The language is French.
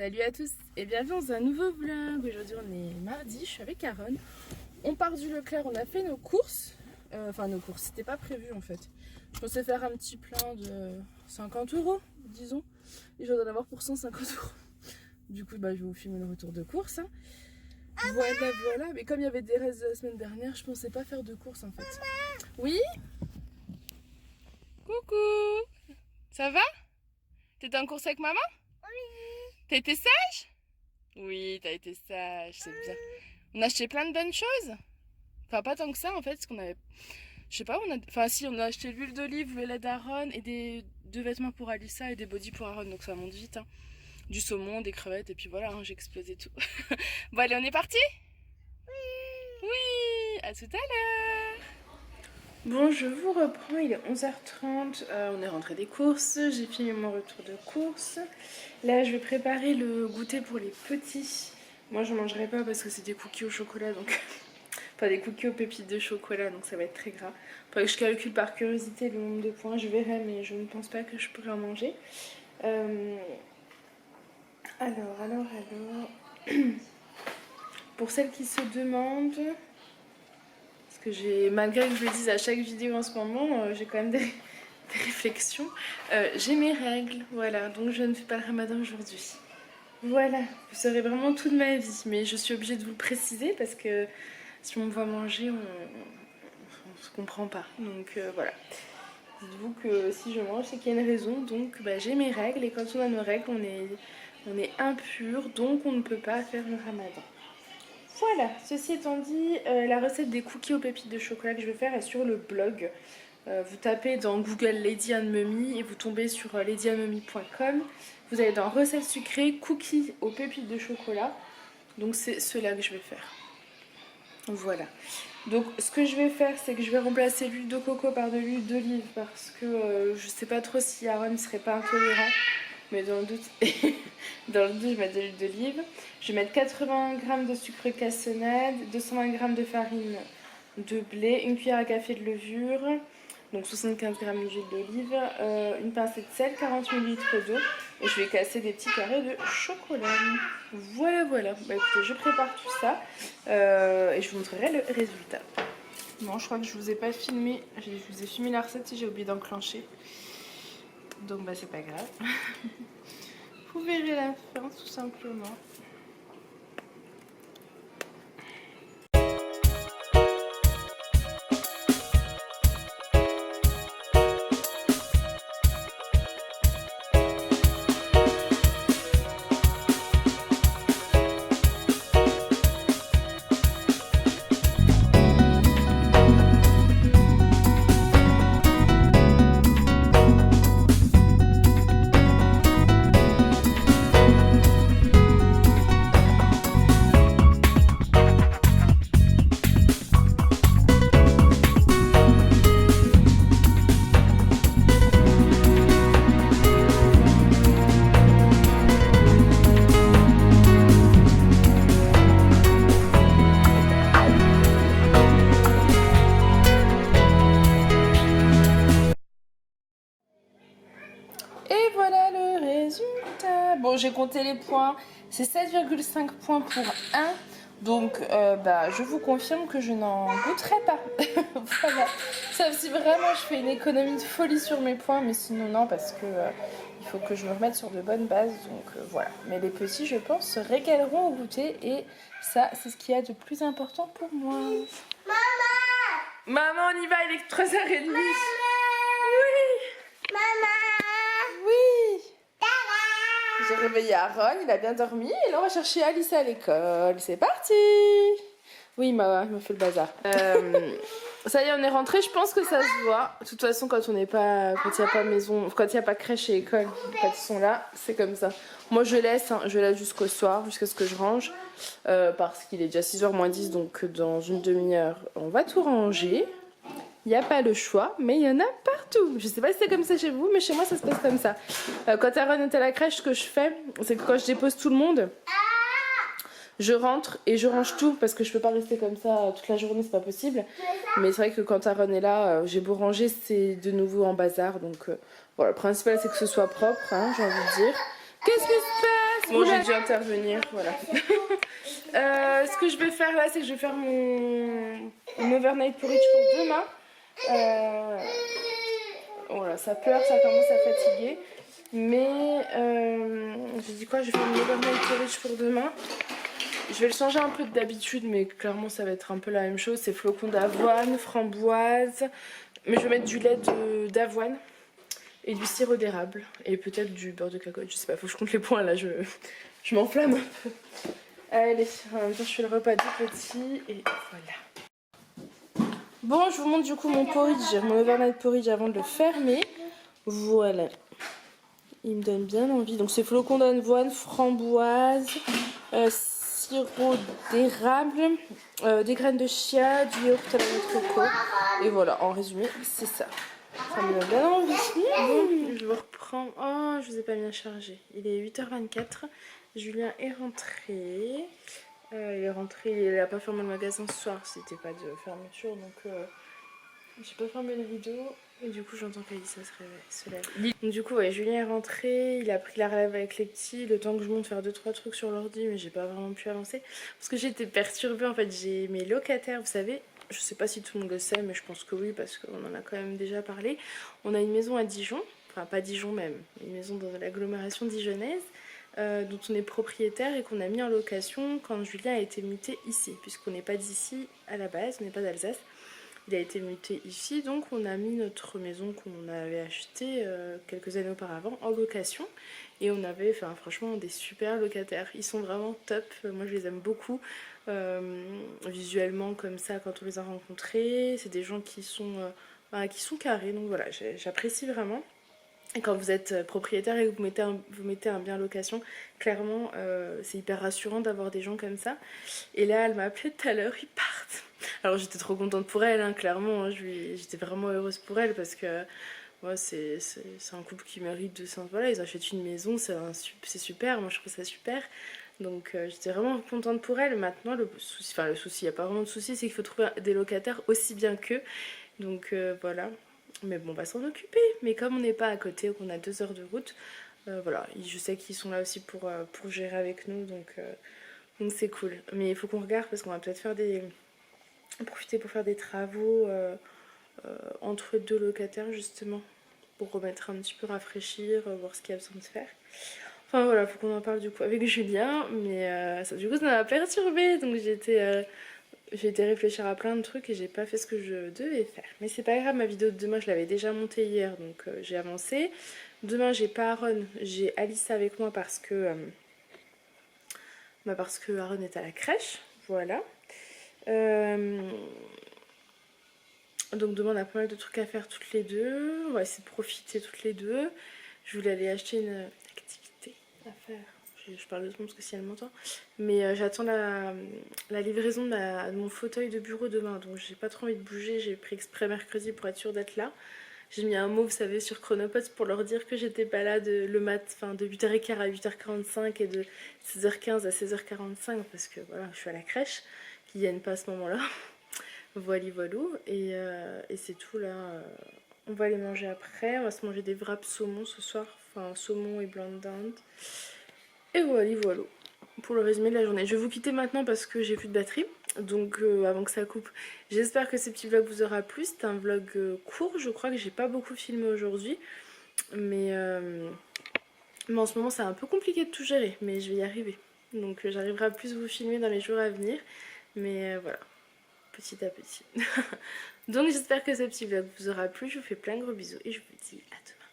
Salut à tous et bienvenue dans un nouveau vlog. Aujourd'hui on est mardi, je suis avec Aaron. On part du Leclerc, on a fait nos courses. Enfin nos courses, c'était pas prévu en fait. Je pensais faire un petit plein de 50 €, disons. Et je dois en avoir pour 150 €. Du coup je vais vous filmer le retour de course. Hein. Voilà. Mais comme il y avait des restes de la semaine dernière, je pensais pas faire de courses en fait. Oui? Coucou! Ça va? T'étais en course avec maman? T'as été sage? Oui, t'as été sage, c'est bien. On a acheté plein de bonnes choses. Enfin, pas tant que ça en fait, parce qu'on avait. Je sais pas, Enfin, si, on a acheté l'huile d'olive, le lait d'Aaron et deux vêtements pour Alissa et des bodys pour Aaron, donc ça monte vite. Hein. Du saumon, des crevettes, et puis voilà, hein, j'ai explosé tout. Bon, allez, on est parti? Oui, à tout à l'heure. Bon, je vous reprends, il est 11h30, on est rentré des courses, j'ai fini mon retour de course. Là, je vais préparer le goûter pour les petits. Moi, je mangerai pas parce que c'est des cookies au chocolat, donc... Enfin, des cookies aux pépites de chocolat, donc ça va être très gras. Faudrait que je calcule par curiosité le nombre de points, je verrai, mais je ne pense pas que je pourrai en manger. Alors... Pour celles qui se demandent... Que malgré que je le dise à chaque vidéo en ce moment, j'ai quand même des réflexions. J'ai mes règles, voilà, donc je ne fais pas le ramadan aujourd'hui. Voilà, vous saurez vraiment tout de ma vie, mais je suis obligée de vous le préciser parce que si on me voit manger, on se comprend pas. Donc voilà. Dites-vous que si je mange, c'est qu'il y a une raison, donc j'ai mes règles et quand on a nos règles, on est impur, donc on ne peut pas faire le ramadan. Voilà, ceci étant dit, la recette des cookies aux pépites de chocolat que je vais faire est sur le blog. Vous tapez dans Google Lady and Mummy et vous tombez sur ladyandmummy.com. Vous allez dans recettes sucrées, cookies aux pépites de chocolat. Donc c'est cela que je vais faire. Voilà. Donc ce que je vais faire, c'est que je vais remplacer l'huile de coco par de l'huile d'olive parce que je sais pas trop si Aaron ne serait pas intolérant. Mais dans le doute, je vais mettre de l'huile d'olive. Je vais mettre 80 g de sucre cassonade, 220 g de farine de blé, une cuillère à café de levure, donc 75 g d'huile d'olive, une pincée de sel, 40 ml d'eau. Et je vais casser des petits carrés de chocolat. Voilà. Écoutez, je prépare tout ça et je vous montrerai le résultat. Bon, je crois que je vous ai pas filmé. Je vous ai filmé la recette si j'ai oublié d'enclencher. Donc c'est pas grave. Vous verrez la fin tout simplement. Et voilà le résultat. Bon, j'ai compté les points. C'est 7,5 points pour 1. Donc, je vous confirme que je n'en goûterai pas. Voilà. Sauf si vraiment je fais une économie de folie sur mes points. Mais sinon, non, parce que il faut que je me remette sur de bonnes bases. Donc, voilà. Mais les petits, je pense, se régaleront au goûter. Et ça, c'est ce qu'il y a de plus important pour moi. Maman, on y va, il est 3h30. Maman. Oui. Maman. Oui. J'ai réveillé Aaron, il a bien dormi et là on va chercher Alice à l'école. C'est parti. Oui, il m'a fait le bazar. Ça y est, on est rentré. Je pense que ça se voit. De toute façon, quand il n'y a pas maison, quand il n'y a pas crèche et école, quand ils sont là, c'est comme ça. Moi, je laisse jusqu'au soir, jusqu'à ce que je range, parce qu'il est déjà 6h moins 10, donc dans une demi-heure, on va tout ranger. Il n'y a pas le choix, mais il y en a partout. Je sais pas si c'est comme ça chez vous, mais chez moi ça se passe comme ça. Quand Aaron est à la crèche, ce que je fais, c'est que quand je dépose tout le monde, je rentre et je range tout parce que je peux pas rester comme ça toute la journée, c'est pas possible. Mais c'est vrai que quand Aaron est là, j'ai beau ranger, c'est de nouveau en bazar. Donc voilà, le principal c'est que ce soit propre, hein, j'ai envie de dire. Qu'est-ce qui se passe? Bon, j'ai dû intervenir, voilà. Ce que je vais faire là, c'est que je vais faire mon overnight porridge pour demain. Voilà, ça pleure, ça commence à fatiguer. Mais j'ai dit quoi, je vais faire mon overnight porridge pour demain. Je vais le changer un peu d'habitude, mais clairement ça va être un peu la même chose. C'est flocons d'avoine, framboise, mais je vais mettre du lait d'avoine et du sirop d'érable et peut-être du beurre de cacahuète. Je sais pas, faut que je compte les points là, je m'enflamme un peu. Allez, en même temps je fais le repas du petit et voilà. Bon, je vous montre du coup mon porridge, mon overnight porridge avant de le fermer. Voilà. Il me donne bien envie. Donc c'est flocons d'avoine, framboise, sirop d'érable, des graines de chia, du yaourt à la noix de coco. Et voilà, en résumé, c'est ça. Ça me donne bien envie. Bon, je vous reprends. Oh, je vous ai pas bien chargé. Il est 8h24. Julien est rentré. Il n'a pas fermé le magasin ce soir. C'était pas de fermeture. Donc, j'ai pas fermé le rideau. Et du coup, j'entends qu'Alissa se lève. Donc, du coup, ouais, Julien est rentré. Il a pris la relève avec les petits. Le temps que je monte faire 2-3 trucs sur l'ordi. Mais j'ai pas vraiment pu avancer. Parce que j'étais perturbée. En fait, j'ai mes locataires, vous savez. Je sais pas si tout le monde le sait, mais je pense que oui, parce qu'on en a quand même déjà parlé. On a une maison à Dijon, enfin pas Dijon même, une maison dans l'agglomération dijonnaise, dont on est propriétaire et qu'on a mis en location quand Julien a été muté ici, puisqu'on n'est pas d'ici à la base, on n'est pas d'Alsace. Il a été muté ici, donc on a mis notre maison qu'on avait achetée quelques années auparavant en location. Et on avait, enfin, franchement, des super locataires. Ils sont vraiment top. Moi, je les aime beaucoup. Visuellement, comme ça, quand on les a rencontrés, c'est des gens qui sont carrés. Donc voilà, j'apprécie vraiment. Et quand vous êtes propriétaire et que vous mettez un bien en location, clairement, c'est hyper rassurant d'avoir des gens comme ça. Et là, elle m'a appelé tout à l'heure, ils partent. Alors j'étais trop contente pour elle, hein, clairement. Hein, j'étais vraiment heureuse pour elle parce que ouais, c'est un couple qui mérite de s'en... Voilà, ils achètent une maison, c'est super, moi je trouve ça super. Donc j'étais vraiment contente pour elle. Maintenant, le souci, il n'y a pas vraiment de souci, c'est qu'il faut trouver des locataires aussi bien qu'eux. Donc voilà. Mais bon, on va s'en occuper. Mais comme on n'est pas à côté, qu'on a 2 heures de route, voilà, je sais qu'ils sont là aussi pour gérer avec nous, donc c'est cool. Mais il faut qu'on regarde parce qu'on va peut-être profiter pour faire des travaux entre 2 locataires justement, pour remettre un petit peu, rafraîchir, voir ce qu'il y a besoin de faire. Enfin voilà, faut qu'on en parle du coup avec Julien, mais ça, du coup ça m'a perturbée, donc j'ai été réfléchir à plein de trucs et j'ai pas fait ce que je devais faire. Mais c'est pas grave, ma vidéo de demain je l'avais déjà montée hier, donc j'ai avancé. Demain j'ai pas Aaron, j'ai Alice avec moi parce que Aaron est à la crèche, voilà. Donc demain on a pas mal de trucs à faire toutes les deux, on va essayer de profiter toutes les deux. Je voulais aller acheter une activité à faire. Je parle doucement parce que si elle m'entend. Mais j'attends la livraison de mon fauteuil de bureau demain. Donc j'ai pas trop envie de bouger. J'ai pris exprès mercredi pour être sûre d'être là. J'ai mis un mot, vous savez, sur Chronopost pour leur dire que j'étais pas là de 8h15 à 8h45 et de 16h15 à 16h45 parce que voilà, je suis à la crèche, qu'ils viennent pas à ce moment-là. Voilà, et c'est tout là. On va aller manger après. On va se manger des wraps saumon ce soir. Enfin, saumon et blanc de dinde. Et voilà. Pour le résumé de la journée. Je vais vous quitter maintenant parce que j'ai plus de batterie. Donc avant que ça coupe, j'espère que ce petit vlog vous aura plu. C'est un vlog court. Je crois que j'ai pas beaucoup filmé aujourd'hui. Mais en ce moment c'est un peu compliqué de tout gérer. Mais je vais y arriver. Donc j'arriverai à plus vous filmer dans les jours à venir. Mais voilà. Petit à petit. Donc j'espère que ce petit vlog vous aura plu. Je vous fais plein de gros bisous et je vous dis à demain.